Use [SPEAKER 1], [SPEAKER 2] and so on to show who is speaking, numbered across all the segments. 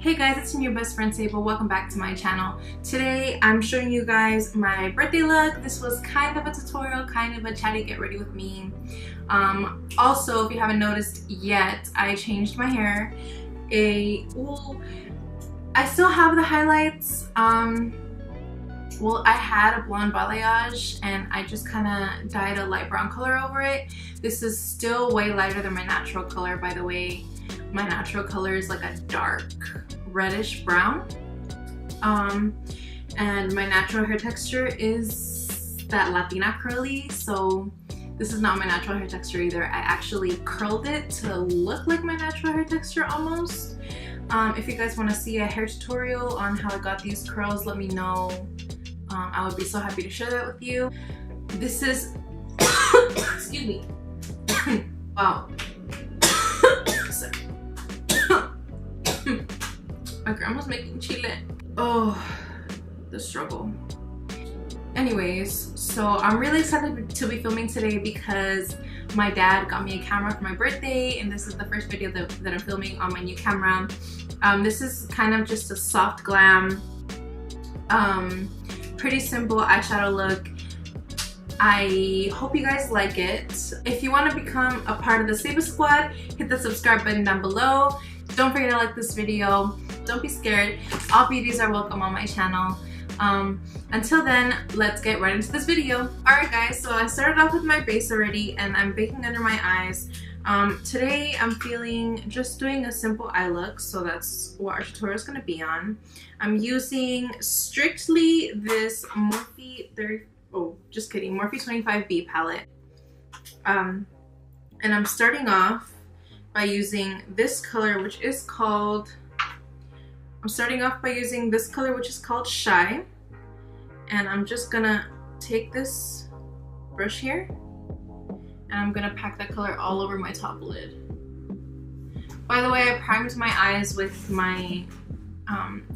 [SPEAKER 1] Hey guys, it's your best friend Sable. Welcome back to my channel. Today I'm showing you guys my birthday look. This was kind of a tutorial, kind of a chatty get ready with me. Also, if you haven't noticed yet, I changed my hair. I still have the highlights. Well, I had a blonde balayage and I just kind of dyed a light brown color over it. This is still way lighter than my natural color, by the way. My natural color is like a dark reddish brown. And my natural hair texture is that Latina curly, so this is not my natural hair texture either. I actually curled it to look like my natural hair texture almost. If you guys want to see a hair tutorial on how I got these curls, let me know. I would be so happy to share that with you. This is excuse me. Wow. My grandma's making chile. Oh, the struggle. Anyways, so I'm really excited to be filming today because my dad got me a camera for my birthday, and this is the first video that I'm filming on my new camera. This is kind of just a soft glam, pretty simple eyeshadow look. I hope you guys like it. If you want to become a part of the Sable Squad, hit the subscribe button down below. Don't forget to like this video. Don't be scared. All beauties are welcome on my channel. Until then, let's get right into this video. Alright guys, so I started off with my base already and I'm baking under my eyes. Today I'm feeling just doing a simple eye look, so that's what our tutorial is going to be on. I'm using strictly this Morphe 25B palette. And I'm starting off by using this color, which is called Shy. And I'm just gonna take this brush here and I'm gonna pack that color all over my top lid. By the way, I primed my eyes with my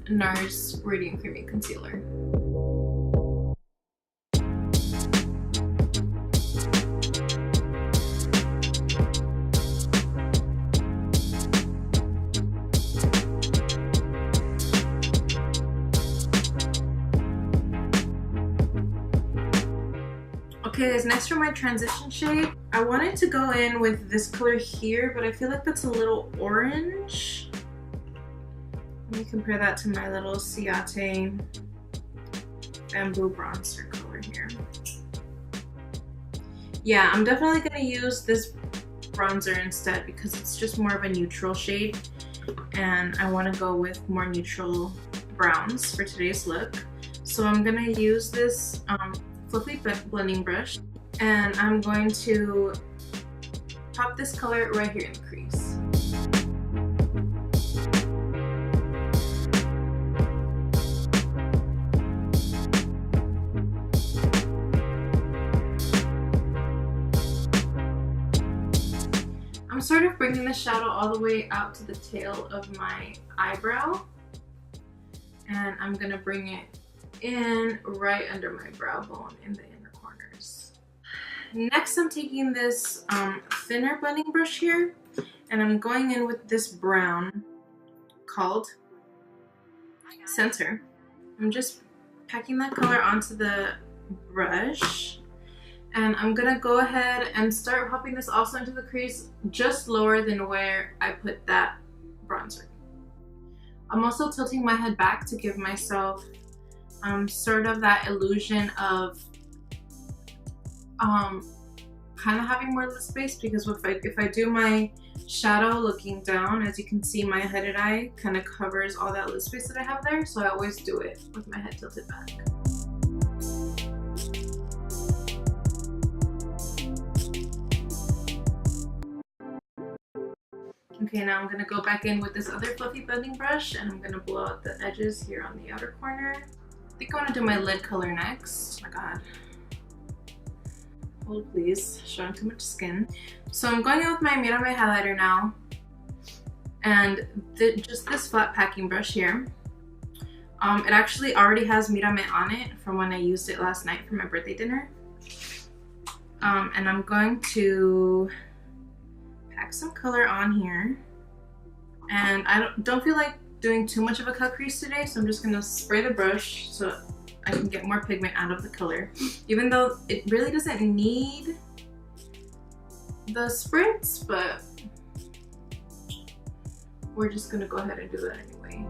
[SPEAKER 1] NARS Radiant Creamy Concealer. Okay guys, next for my transition shade, I wanted to go in with this color here, but I feel like that's a little orange. Let me compare that to my little Ciate Bamboo Bronzer color here. Yeah, I'm definitely going to use this bronzer instead because it's just more of a neutral shade and I want to go with more neutral browns for today's look. So I'm going to use this fluffy blending brush and I'm going to pop this color right here in the crease. I'm sort of bringing the shadow all the way out to the tail of my eyebrow and I'm gonna bring it in right under my brow bone in the inner corners. Next, I'm taking this thinner blending brush here and I'm going in with this brown called Center. I'm just packing that color onto the brush and I'm gonna go ahead and start popping this also into the crease just lower than where I put that bronzer. I'm also tilting my head back to give myself sort of that illusion of kind of having more lid space, because if I do my shadow looking down, as you can see, my hooded eye kind of covers all that lid space that I have there, so I always do it with my head tilted back. Okay, now I'm gonna go back in with this other fluffy blending brush and I'm gonna blow out the edges here on the outer corner. I think I want to do my lid color next. Oh my god. Hold please, showing too much skin. So I'm going in with my Mira My highlighter now. And just this flat packing brush here. It actually already has Mira Me on it from when I used it last night for my birthday dinner. And I'm going to pack some color on here. And I don't feel like doing too much of a cut crease today, so I'm just gonna spray the brush so I can get more pigment out of the color. Even though it really doesn't need the spritz, but we're just gonna go ahead and do that anyway.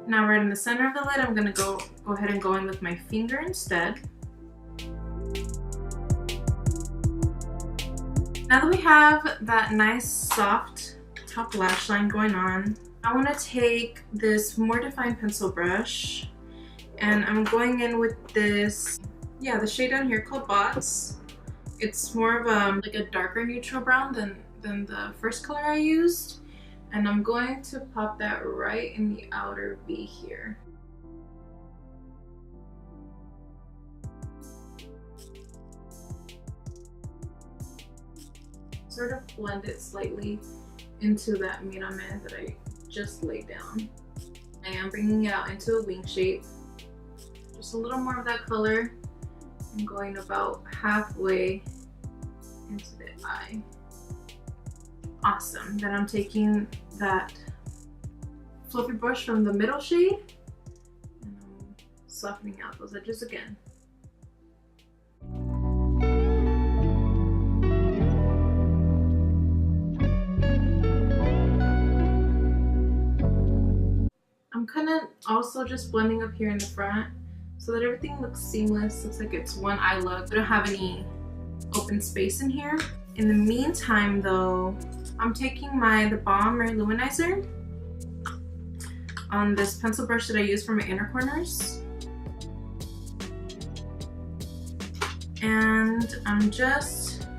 [SPEAKER 1] Now right in the center of the lid, I'm gonna go ahead and go in with my finger instead. Now that we have that nice soft top lash line going on, I want to take this more defined pencil brush and I'm going in with this, the shade down here called Bots. It's more of like a darker neutral brown than the first color I used. And I'm going to pop that right in the outer V here. Sort of blend it slightly into that mirame that I just laid down. I am bringing it out into a wing shape. Just a little more of that color. I'm going about halfway into the eye. Awesome. Then I'm taking that fluffy brush from the middle shade and I'm softening out those edges again. I'm kind of also just blending up here in the front so that everything looks seamless. Looks like it's one eye look. I don't have any open space in here. In the meantime though, I'm taking the Balm Luminizer on this pencil brush that I use for my inner corners. And I'm just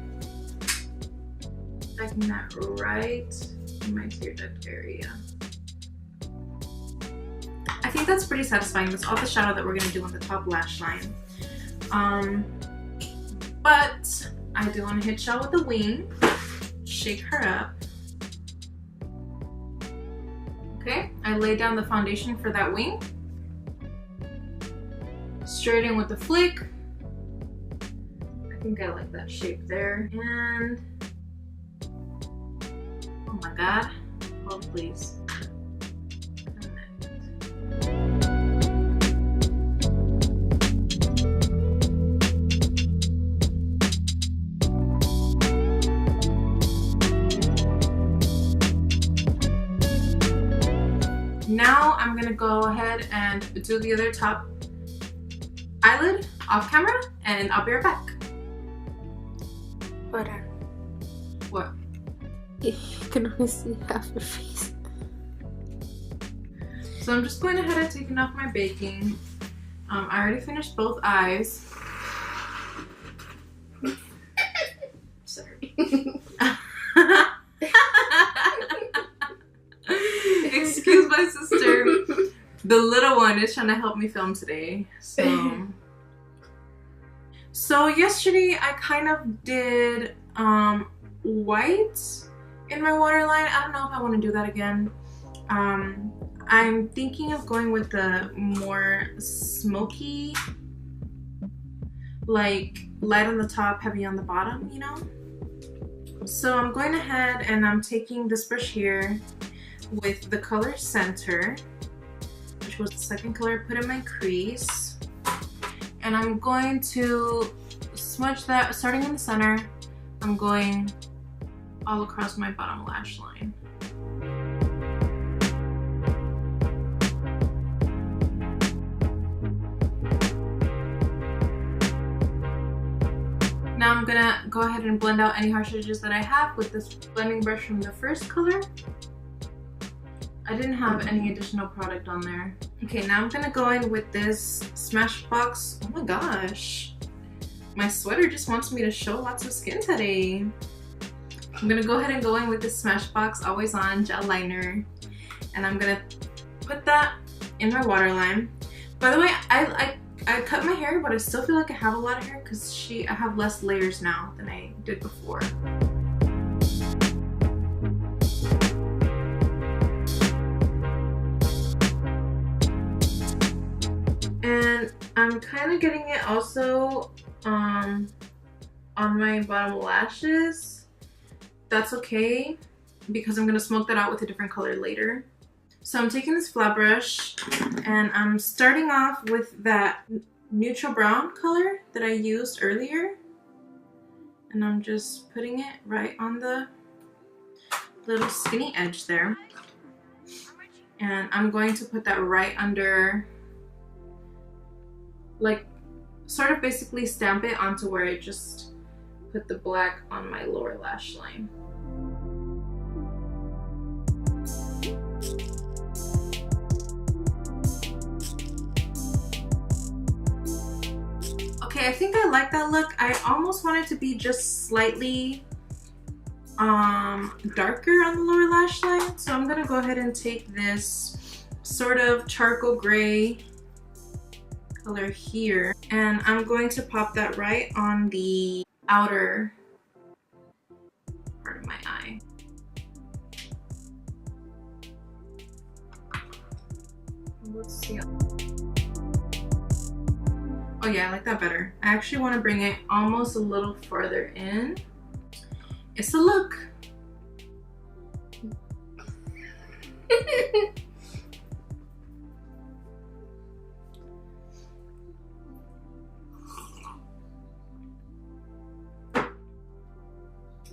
[SPEAKER 1] taking that right in my tear duct area. I think that's pretty satisfying. That's all the shadow that we're gonna do on the top lash line. But I do want to hit y'all with the wing. Shake her up. Okay, I laid down the foundation for that wing. Straight in with the flick. I think I like that shape there. And oh my god, hold please. Now I'm gonna go ahead and do the other top eyelid off camera and I'll be right back.
[SPEAKER 2] Hold on.
[SPEAKER 1] What?
[SPEAKER 2] You can only see half your face.
[SPEAKER 1] So I'm just going ahead and taking off my baking. I already finished both eyes. Sorry. Excuse my sister. The little one is trying to help me film today. So yesterday I kind of did white in my waterline. I don't know if I want to do that again. I'm thinking of going with the more smoky, like light on the top, heavy on the bottom, you know? So I'm going ahead and I'm taking this brush here with the color Center, which was the second color I put in my crease. And I'm going to smudge that, starting in the center, I'm going all across my bottom lash line. Now I'm gonna go ahead and blend out any harsh edges that I have with this blending brush from the first color. I didn't have any additional product on there. Okay, now I'm gonna go in with this Smashbox. Oh my gosh. My sweater just wants me to show lots of skin today. I'm gonna go ahead and go in with this Smashbox Always On gel liner. And I'm gonna put that in my waterline. By the way, I cut my hair, but I still feel like I have a lot of hair because I have less layers now than I did before. And I'm kind of getting it also on my bottom lashes. That's okay because I'm going to smoke that out with a different color later. So I'm taking this flat brush and I'm starting off with that neutral brown color that I used earlier. And I'm just putting it right on the little skinny edge there. And I'm going to put that right under, like, sort of basically stamp it onto where I just put the black on my lower lash line. Okay, I think I like that look. I almost want it to be just slightly darker on the lower lash line. So I'm gonna go ahead and take this sort of charcoal gray color here, and I'm going to pop that right on the outer part of my eye. Let's see. Oh yeah, I like that better. I actually want to bring it almost a little farther in. It's a look.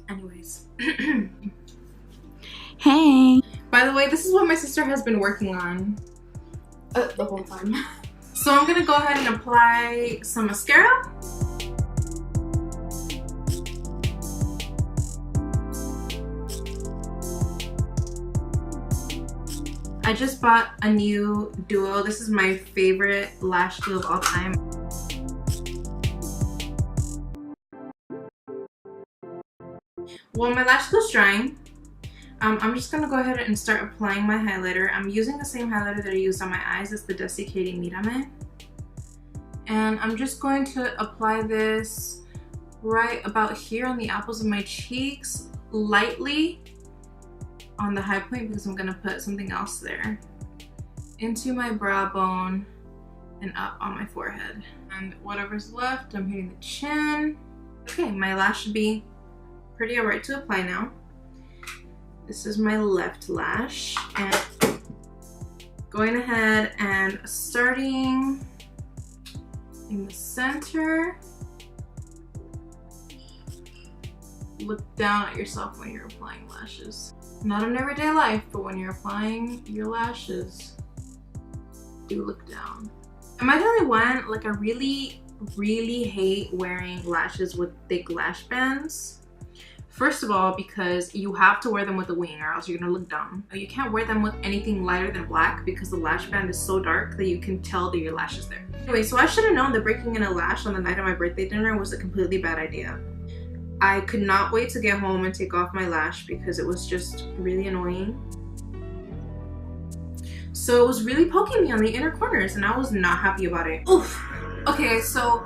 [SPEAKER 1] Anyways.
[SPEAKER 2] Hey.
[SPEAKER 1] By the way, this is what my sister has been working on the whole time. So I'm gonna go ahead and apply some mascara. I just bought a new duo. This is my favorite lash glue of all time. While my lash glue is drying, I'm just gonna go ahead and start applying my highlighter. I'm using the same highlighter that I used on my eyes. It's the Desiccating Mírame. And I'm just going to apply this right about here on the apples of my cheeks, lightly on the high point because I'm gonna put something else there, into my brow bone and up on my forehead. And whatever's left, I'm hitting the chin. Okay, my lash should be pretty alright to apply now. This is my left lash, and going ahead and starting in the center. Look down at yourself when you're applying lashes. Not in everyday life, but when you're applying your lashes, do look down. Am I the only one? Like, I really hate wearing lashes with thick lash bands. First of all, because you have to wear them with a wing or else you're gonna look dumb. You can't wear them with anything lighter than black because the lash band is so dark that you can tell that your lash is there. Anyway, so I should have known that breaking in a lash on the night of my birthday dinner was a completely bad idea. I could not wait to get home and take off my lash because it was just really annoying. So it was really poking me on the inner corners and I was not happy about it. Oof. Okay, so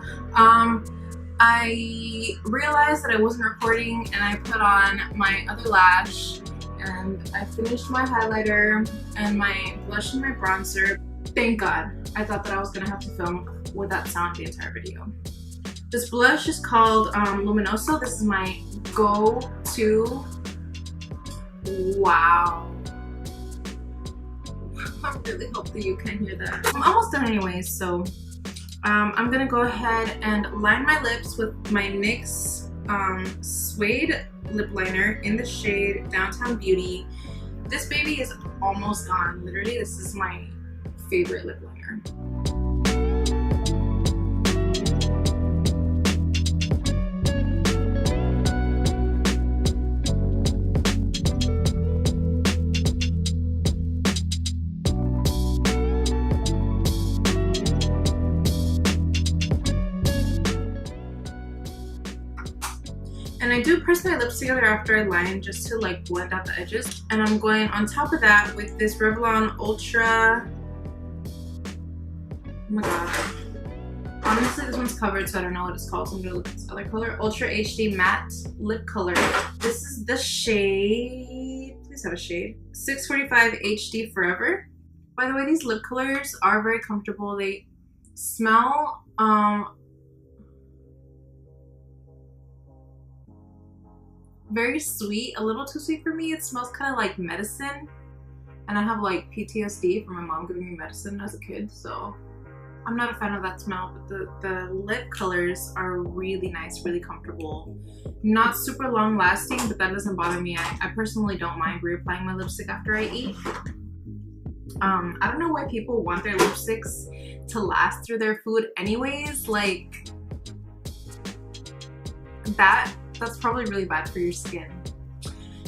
[SPEAKER 1] I realized that I wasn't recording and I put on my other lash and I finished my highlighter and my blush and my bronzer. Thank God. I thought that I was gonna have to film with that sound the entire video. This blush is called Luminoso. This is my go-to. Wow. I really hope that you can hear that. I'm almost done anyways, so I'm gonna go ahead and line my lips with my NYX Suede lip liner in the shade Downtown Beauty. This baby is almost gone. Literally, this is my favorite lip liner. And I do press my lips together after I line just to like blend out the edges. And I'm going on top of that with this Revlon Ultra. Oh my god. Honestly, this one's covered, so I don't know what it's called. So I'm gonna look at this other color. Ultra HD Matte Lip Color. This is the shade, please have a shade. 645 HD Forever. By the way, these lip colors are very comfortable. They Smell, very sweet, a little too sweet for me. It smells kind of like medicine, and I have like PTSD from my mom giving me medicine as a kid, so I'm not a fan of that smell. But the lip colors are really nice, really comfortable. Not super long lasting, but that doesn't bother me. I personally don't mind reapplying my lipstick after I eat. I don't know why people want their lipsticks to last through their food anyways. Like, that's probably really bad for your skin.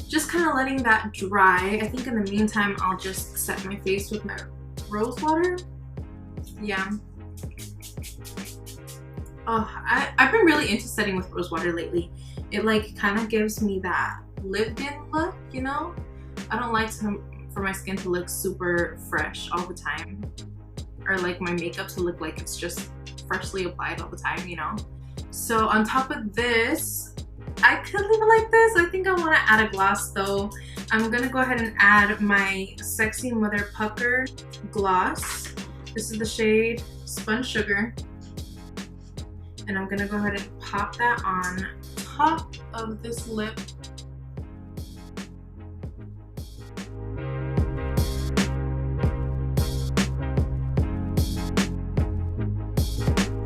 [SPEAKER 1] Just kind of letting that dry. I think in the meantime, I'll just set my face with my rose water. Yeah. Oh, I've been really into setting with rose water lately. It like kind of gives me that lived-in look, you know? I don't like for my skin to look super fresh all the time, or like my makeup to look like it's just freshly applied all the time, you know? So on top of this, I could leave it like this. I think I want to add a gloss though. I'm gonna go ahead and add my Sexy Mother Pucker gloss. This is the shade Spun Sugar. And I'm gonna go ahead and pop that on top of this lip.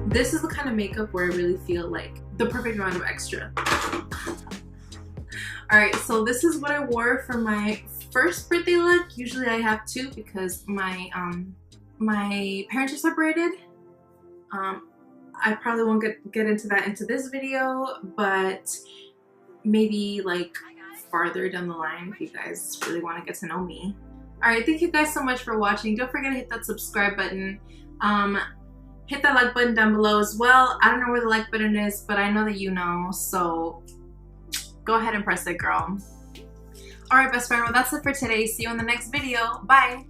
[SPEAKER 1] This is the kind of makeup where I really feel like the perfect amount of extra. Alright, so this is what I wore for my first birthday look. Usually I have two because my parents are separated. I probably won't get into that into this video, but maybe like farther down the line if you guys really want to get to know me. Alright, thank you guys so much for watching. Don't forget to hit that subscribe button. Hit that like button down below as well. I don't know where the like button is, but I know that you know, so go ahead and press it, girl. Alright, best friend, well that's it for today. See you in the next video. Bye!